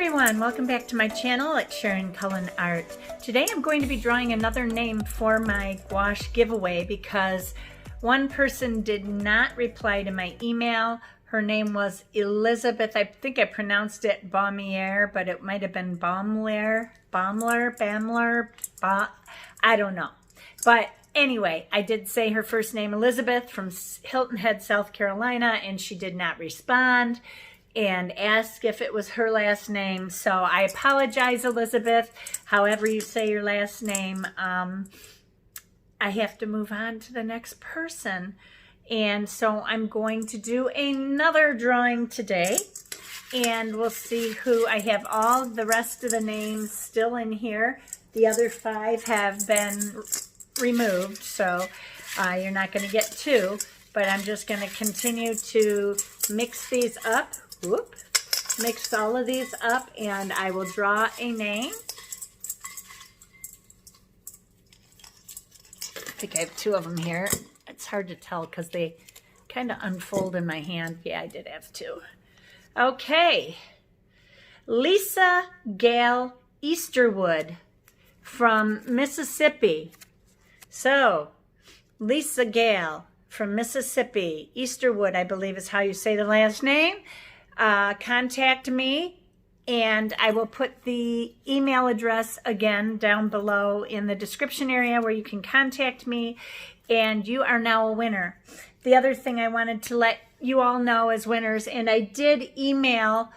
everyone, welcome back to my channel at sharoncullenart. Today I'm going to be drawing another name for my gouache giveaway because one person did not reply to my email. Her name was Elizabeth. I think I pronounced it Baumier, but it might have been Baumler, I don't know. But anyway, I did say her first name, Elizabeth, from Hilton Head, South Carolina, and she did not respond and ask if it was her last name. So I apologize, Elizabeth, however you say your last name. I have to move on to the next person. And so I'm going to do another drawing today, and we'll see who. I have all the rest of the names still in here. The other 5 have been removed, so you're not going to get 2, but I'm just going to continue to mix these up. Whoop. Mix all of these up, and I will draw a name. I think I have 2 of them here. It's hard to tell because they kind of unfold in my hand. Yeah, I did have 2. Okay. Lisa Gale Easterwood from Mississippi. So, Lisa Gale from Mississippi. Easterwood, I believe is how you say the last name. Contact me, and I will put the email address again down below in the description area where you can contact me, and you are now a winner. The other thing I wanted to let you all know as winners, and I did email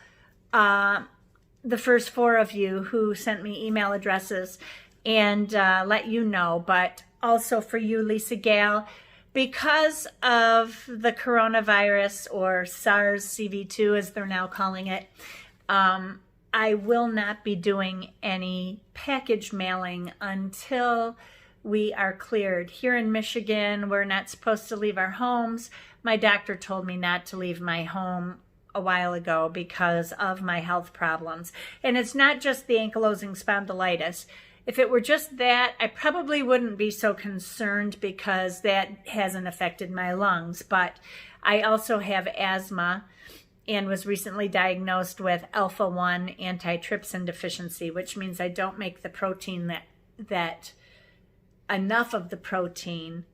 the first 4 of you who sent me email addresses and let you know, but also for you, Lisa Gale, because of the coronavirus, or SARS-CoV-2 as they're now calling it, I will not be doing any package mailing until we are cleared. Here in Michigan, we're not supposed to leave our homes. My doctor told me not to leave my home a while ago because of my health problems. And it's not just the ankylosing spondylitis. If it were just that, I probably wouldn't be so concerned because that hasn't affected my lungs. But I also have asthma and was recently diagnosed with alpha-1 antitrypsin deficiency, which means I don't make the protein that enough of the protein.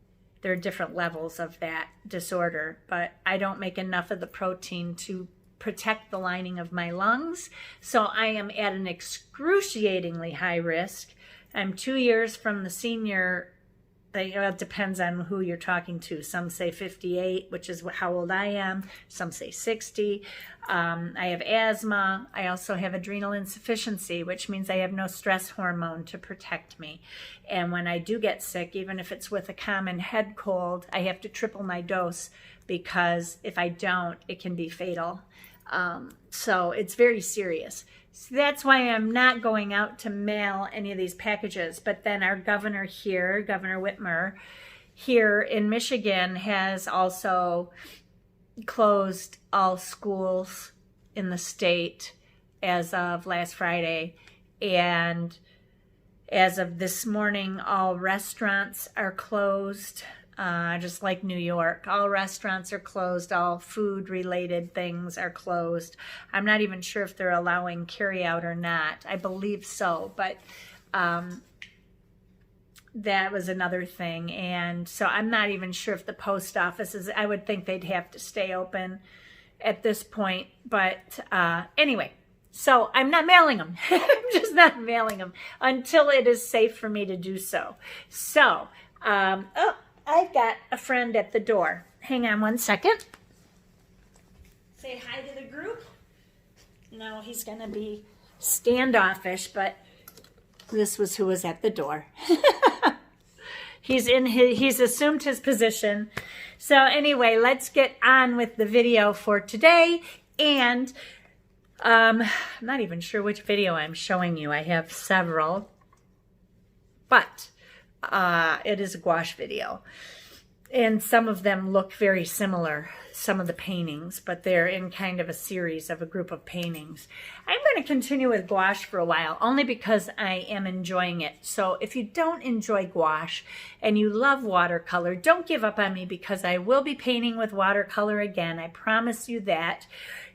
There are different levels of that disorder, but I don't make enough of the protein to protect the lining of my lungs. So I am at an excruciatingly high risk. I'm 2 years from the senior. It depends on who you're talking to. Some say 58, which is how old I am. Some say 60. I have asthma. I also have adrenal insufficiency, which means I have no stress hormone to protect me. And when I do get sick, even if it's with a common head cold, I have to triple my dose because if I don't, it can be fatal. So it's very serious. So that's why I'm not going out to mail any of these packages. But then our governor here, Governor Whitmer, here in Michigan, has also closed all schools in the state as of last Friday. And as of this morning, all restaurants are closed. Just like New York, all restaurants are closed, all food-related things are closed. I'm not even sure if they're allowing carry-out or not. I believe so, but that was another thing. And so I'm not even sure if the post offices, I would think they'd have to stay open at this point. But anyway, so I'm not mailing them. I'm just not mailing them until it is safe for me to do so. So, oh, I've got a friend at the door. Hang on one second. Say hi to the group. No, he's going to be standoffish, but this was who was at the door. He's assumed his position. So anyway, let's get on with the video for today. And I'm not even sure which video I'm showing you. I have several, but it is a gouache video. And some of them look very similar, some of the paintings, but they're in kind of a series of a group of paintings. I'm going to continue with gouache for a while, only because I am enjoying it. So if you don't enjoy gouache and you love watercolor, don't give up on me, because I will be painting with watercolor again. I promise you that.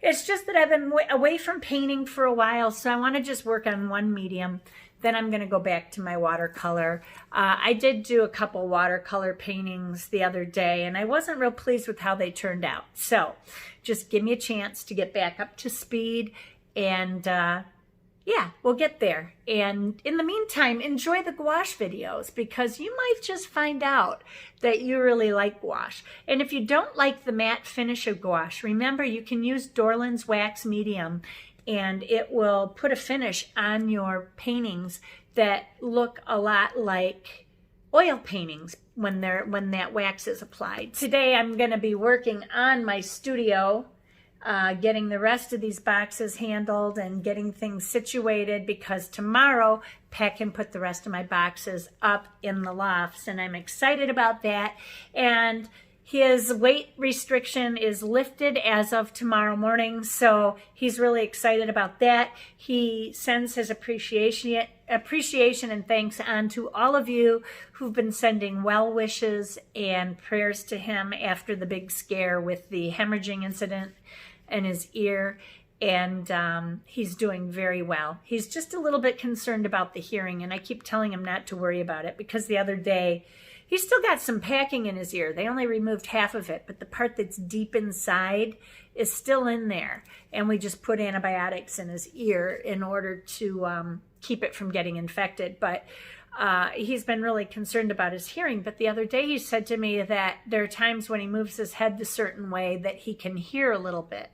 It's just that I've been away from painting for a while, so I want to just work on one medium. Then I'm going to go back to my watercolor. I did do a couple watercolor paintings the other day, and I wasn't real pleased with how they turned out. So just give me a chance to get back up to speed, and yeah, we'll get there. And in the meantime, enjoy the gouache videos, because you might just find out that you really like gouache. And if you don't like the matte finish of gouache, remember you can use Dorland's Wax Medium, and it will put a finish on your paintings that look a lot like oil paintings when that wax is applied. Today I'm going to be working on my studio, getting the rest of these boxes handled and getting things situated, because tomorrow Pat can put the rest of my boxes up in the lofts, and I'm excited about that. And his weight restriction is lifted as of tomorrow morning, so he's really excited about that. He sends his appreciation and thanks on to all of you who've been sending well wishes and prayers to him after the big scare with the hemorrhaging incident in his ear. And he's doing very well. He's just a little bit concerned about the hearing, and I keep telling him not to worry about it, because the other day he's still got some packing in his ear. They only removed half of it, but the part that's deep inside is still in there. And we just put antibiotics in his ear in order to keep it from getting infected. But he's been really concerned about his hearing. But the other day he said to me that there are times when he moves his head a certain way that he can hear a little bit.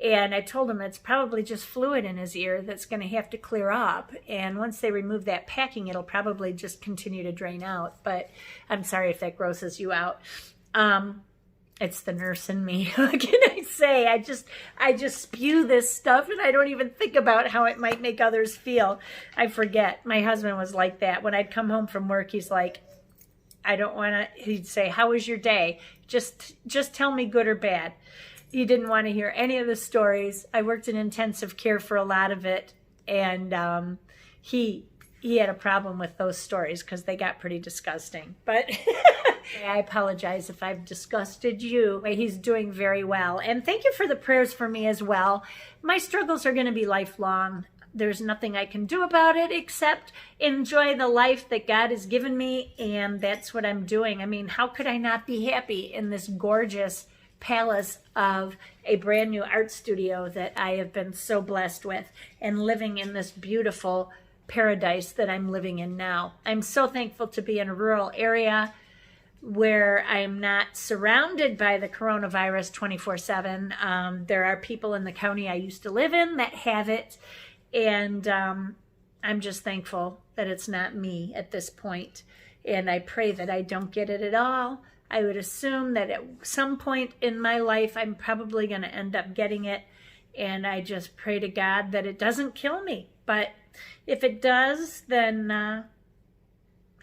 And I told him it's probably just fluid in his ear that's going to have to clear up. And once they remove that packing, it'll probably just continue to drain out. But I'm sorry if that grosses you out. It's the nurse in me. What can I say? I just spew this stuff, and I don't even think about how it might make others feel. I forget. My husband was like that. When I'd come home from work, he's like, I don't want to, he'd say, how was your day? Just tell me good or bad. He didn't want to hear any of the stories. I worked in intensive care for a lot of it, and he had a problem with those stories because they got pretty disgusting. But I apologize if I've disgusted you. He's doing very well. And thank you for the prayers for me as well. My struggles are going to be lifelong. There's nothing I can do about it except enjoy the life that God has given me, and that's what I'm doing. I mean, how could I not be happy in this gorgeous palace of a brand new art studio that I have been so blessed with, and living in this beautiful paradise that I'm living in now. I'm so thankful to be in a rural area where I'm not surrounded by the coronavirus 24/7. There are people in the county I used to live in that have it, and I'm just thankful that it's not me at this point. And I pray that I don't get it at all. I would assume that at some point in my life, I'm probably going to end up getting it. And I just pray to God that it doesn't kill me. But if it does, then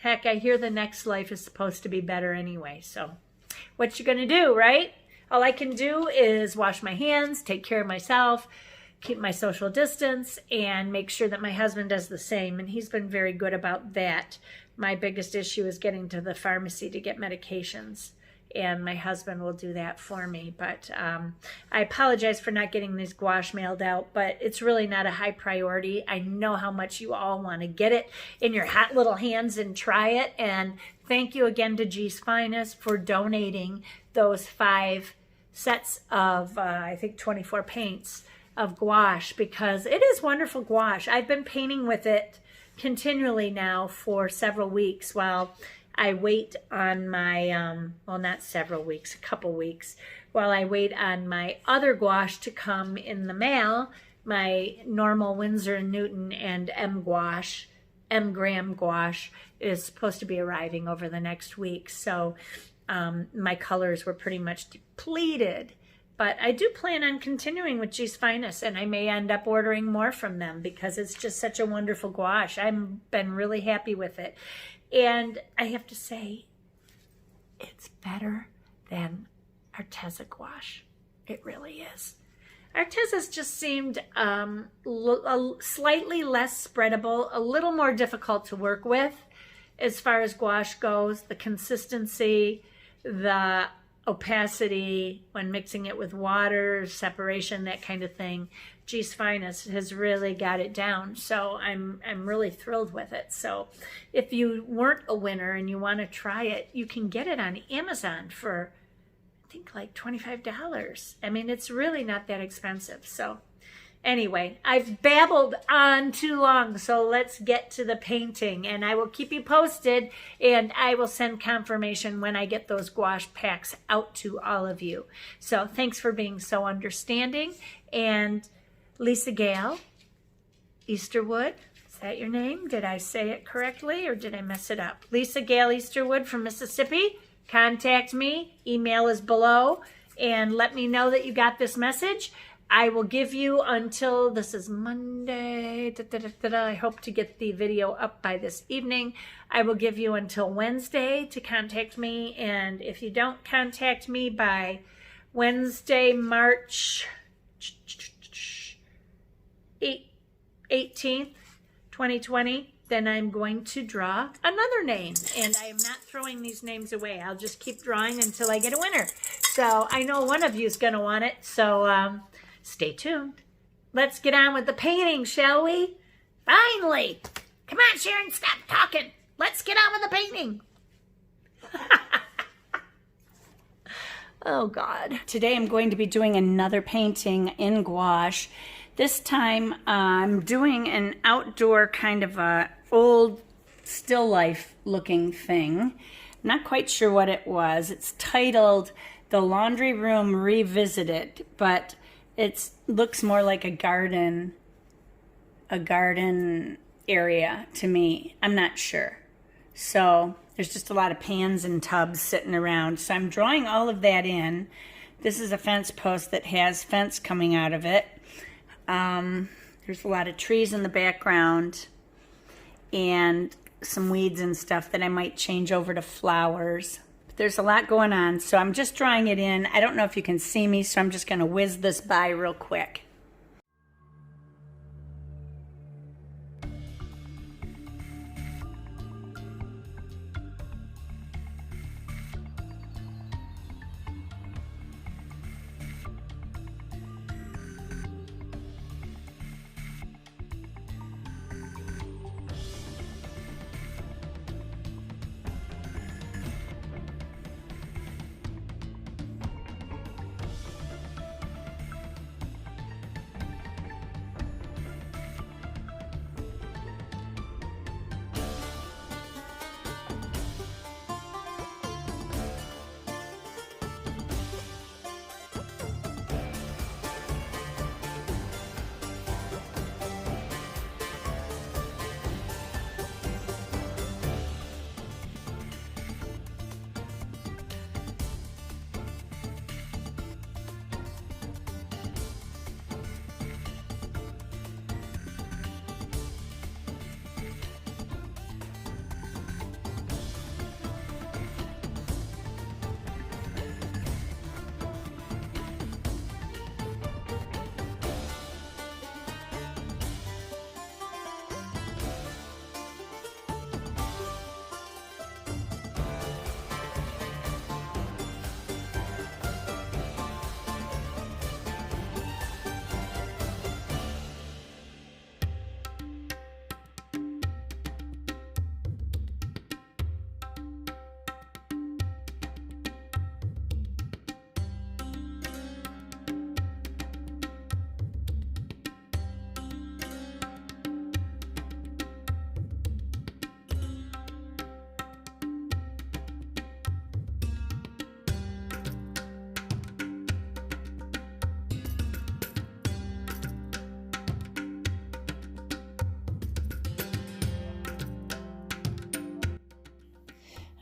heck, I hear the next life is supposed to be better anyway. So what you going to do, right? All I can do is wash my hands, take care of myself, keep my social distance, and make sure that my husband does the same. And he's been very good about that. My biggest issue is getting to the pharmacy to get medications, and my husband will do that for me. But I apologize for not getting these gouache mailed out, but it's really not a high priority. I know how much you all want to get it in your hot little hands and try it. And thank you again to G's Finest for donating those 5 sets of, I think, 24 paints of gouache, because it is wonderful gouache. I've been painting with it continually now for several weeks while I wait on my, well, not several weeks, a couple weeks, while I wait on my other gouache to come in the mail, my normal Winsor & Newton and M Graham gouache is supposed to be arriving over the next week. So my colors were pretty much depleted. But I do plan on continuing with G's Finest, and I may end up ordering more from them because it's just such a wonderful gouache. I've been really happy with it. And I have to say, it's better than Arteza gouache. It really is. Arteza's just seemed slightly less spreadable, a little more difficult to work with as far as gouache goes. The consistency, the opacity when mixing it with water, separation, that kind of thing. G's Finest has really got it down, so I'm really thrilled with it. So if you weren't a winner and you want to try it, you can get it on Amazon for I think like $25. I mean, it's really not that expensive. So anyway, I've babbled on too long, so let's get to the painting, and I will keep you posted, and I will send confirmation when I get those gouache packs out to all of you. So thanks for being so understanding. And Lisa Gale Easterwood, is that your name? Did I say it correctly or did I mess it up? Lisa Gale Easterwood from Mississippi. Contact me. Email is below, and let me know that you got this message. I will give you until, this is Monday, I hope to get the video up by this evening. I will give you until Wednesday to contact me, and if you don't contact me by Wednesday, March 18th, 2020, then I'm going to draw another name, and I am not throwing these names away. I'll just keep drawing until I get a winner. So I know one of you is going to want it, so stay tuned. Let's get on with the painting, shall we? Finally! Come on, Sharon, stop talking. Let's get on with the painting. Oh, God. Today I'm going to be doing another painting in gouache. This time I'm doing an outdoor kind of a old still life looking thing. Not quite sure what it was. It's titled The Laundry Room Revisited, but it looks more like a garden area to me. I'm not sure. So there's just a lot of pans and tubs sitting around. So I'm drawing all of that in. This is a fence post that has fence coming out of it. There's a lot of trees in the background and some weeds and stuff that I might change over to flowers. But there's a lot going on, so I'm just drawing it in. I don't know if you can see me, so I'm just going to whiz this by real quick.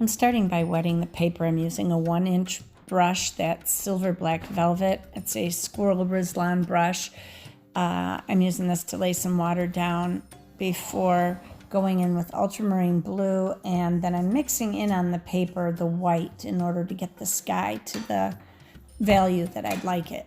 I'm starting by wetting the paper. I'm using a 1-inch brush, that's silver black velvet. It's a Squirrel Rislan brush. I'm using this to lay some water down before going in with ultramarine blue, and then I'm mixing in on the paper the white in order to get the sky to the value that I'd like it.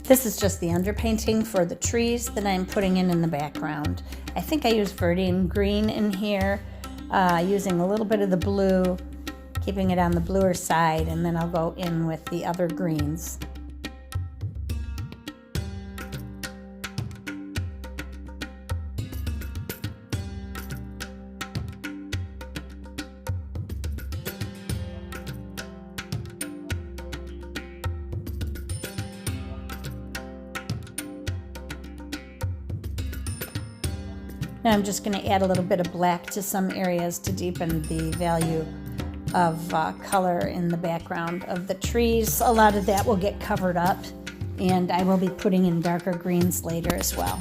This is just the underpainting for the trees that I'm putting in the background. I think I used Verdine green in here, using a little bit of the blue, keeping it on the bluer side, and then I'll go in with the other greens. Now I'm just going to add a little bit of black to some areas to deepen the value of color in the background of the trees. A lot of that will get covered up, and I will be putting in darker greens later as well.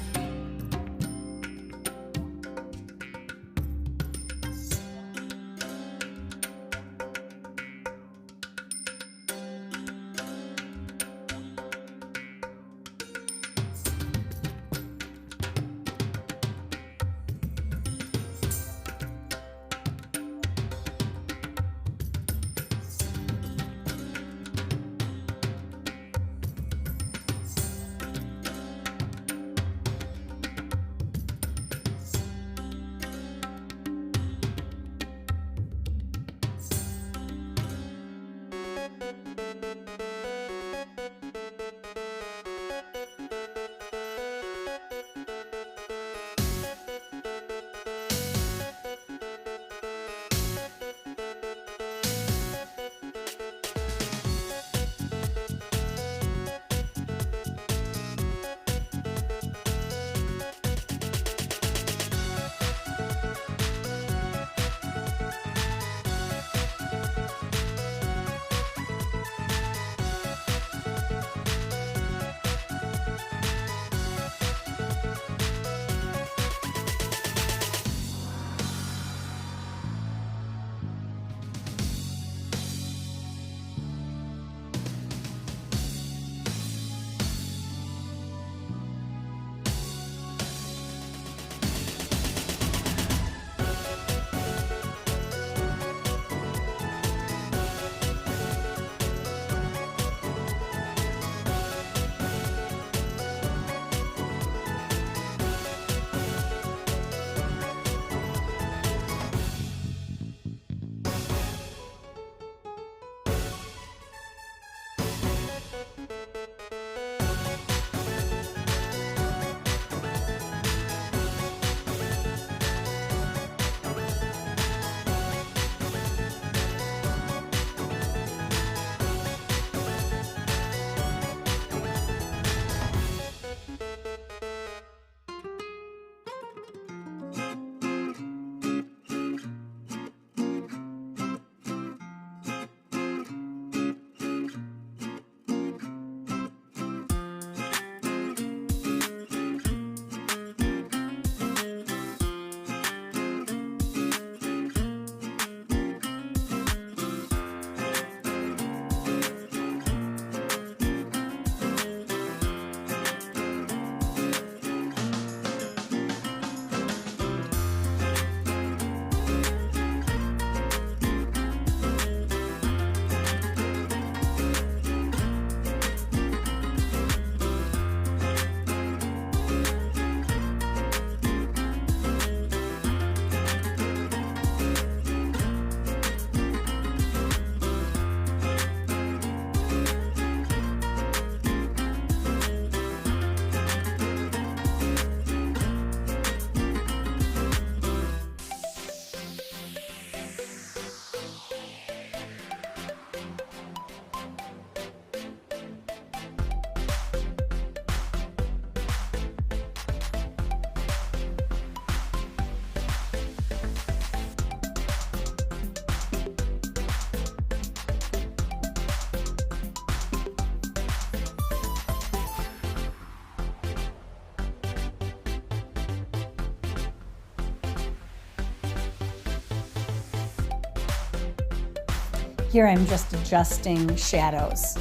Here I'm just adjusting shadows.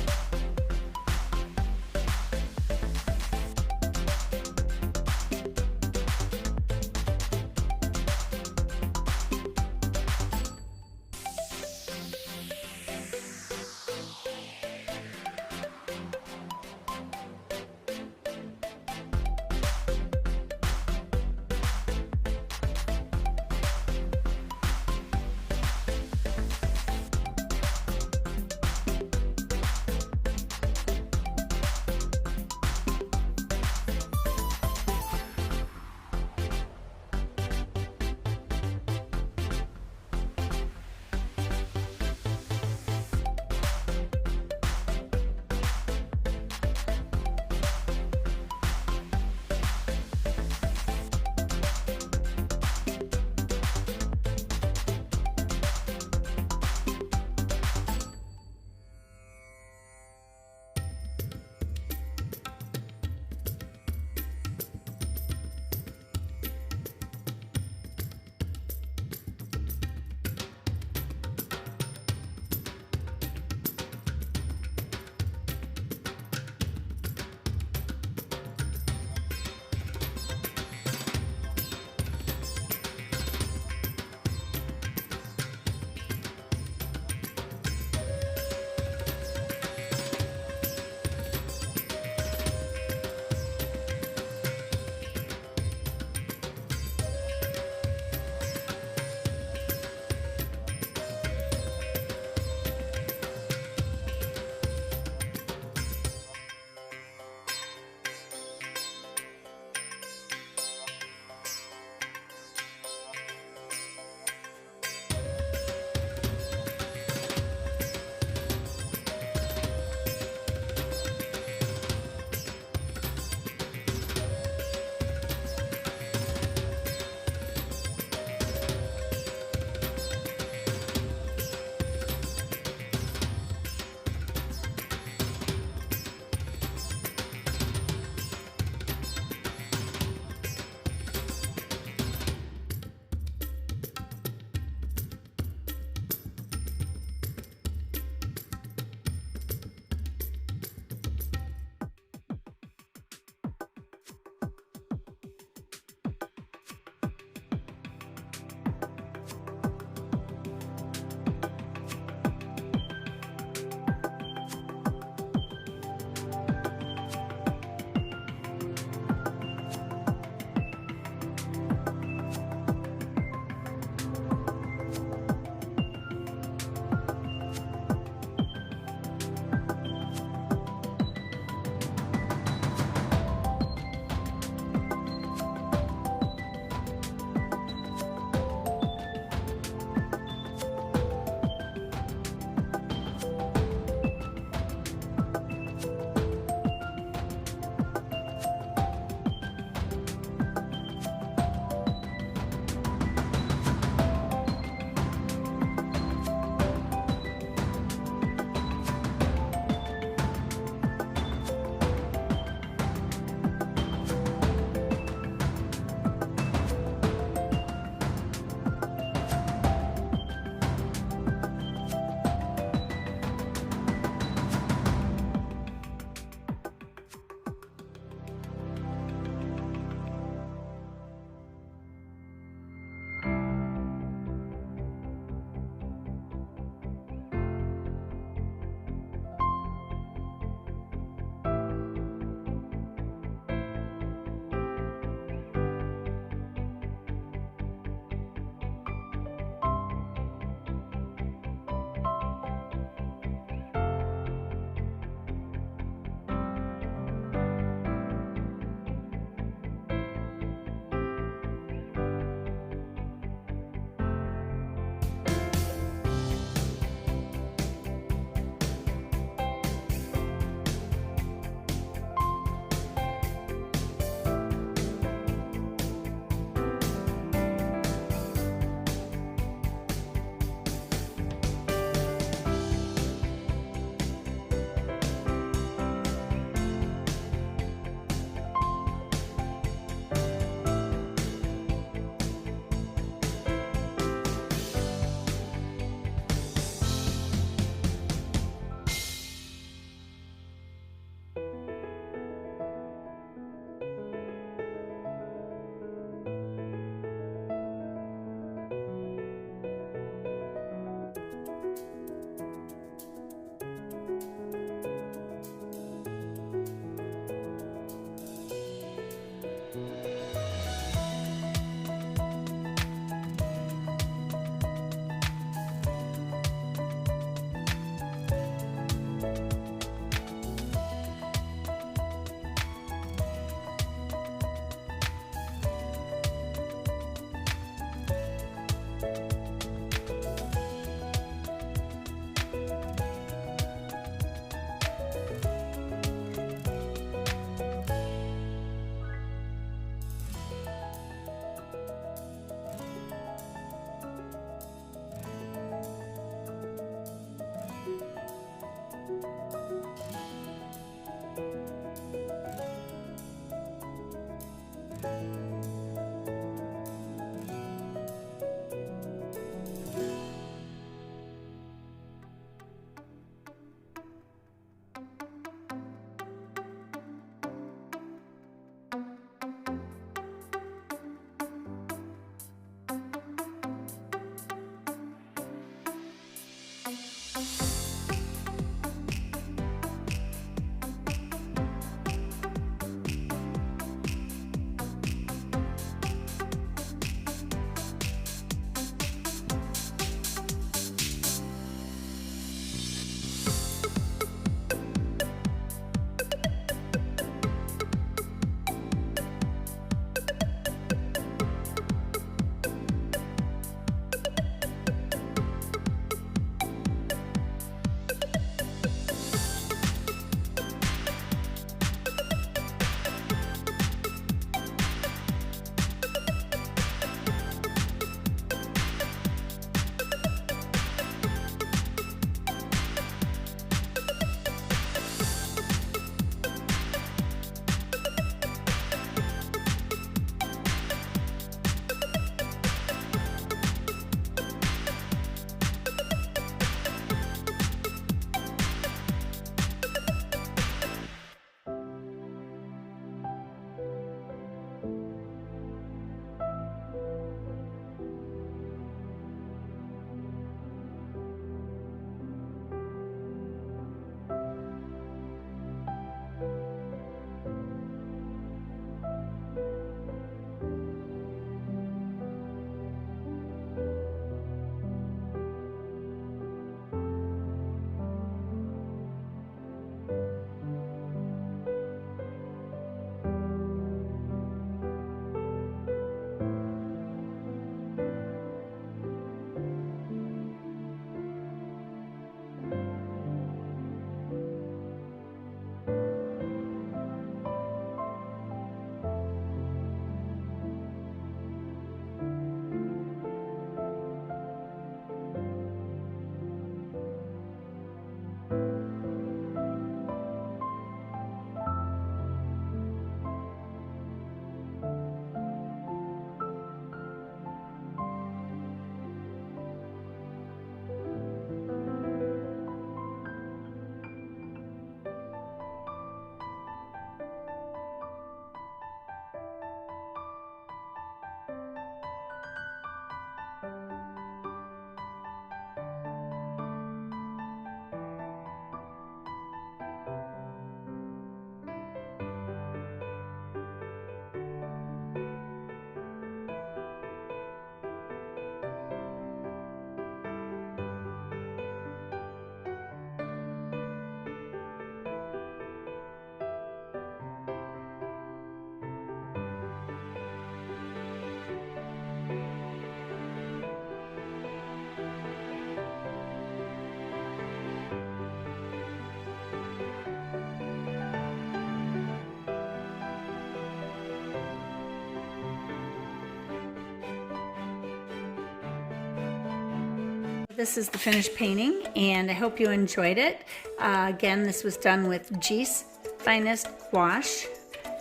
This is the finished painting, and I hope you enjoyed it. Again, this was done with G's Finest Gouache,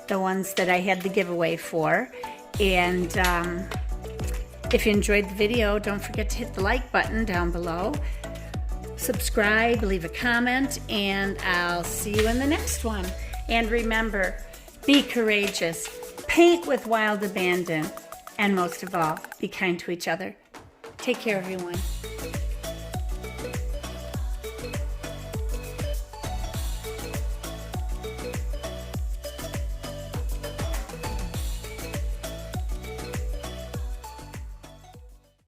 the ones that I had the giveaway for. And if you enjoyed the video, don't forget to hit the like button down below. Subscribe, leave a comment, and I'll see you in the next one. And remember, be courageous, paint with wild abandon, and most of all, be kind to each other. Take care, everyone.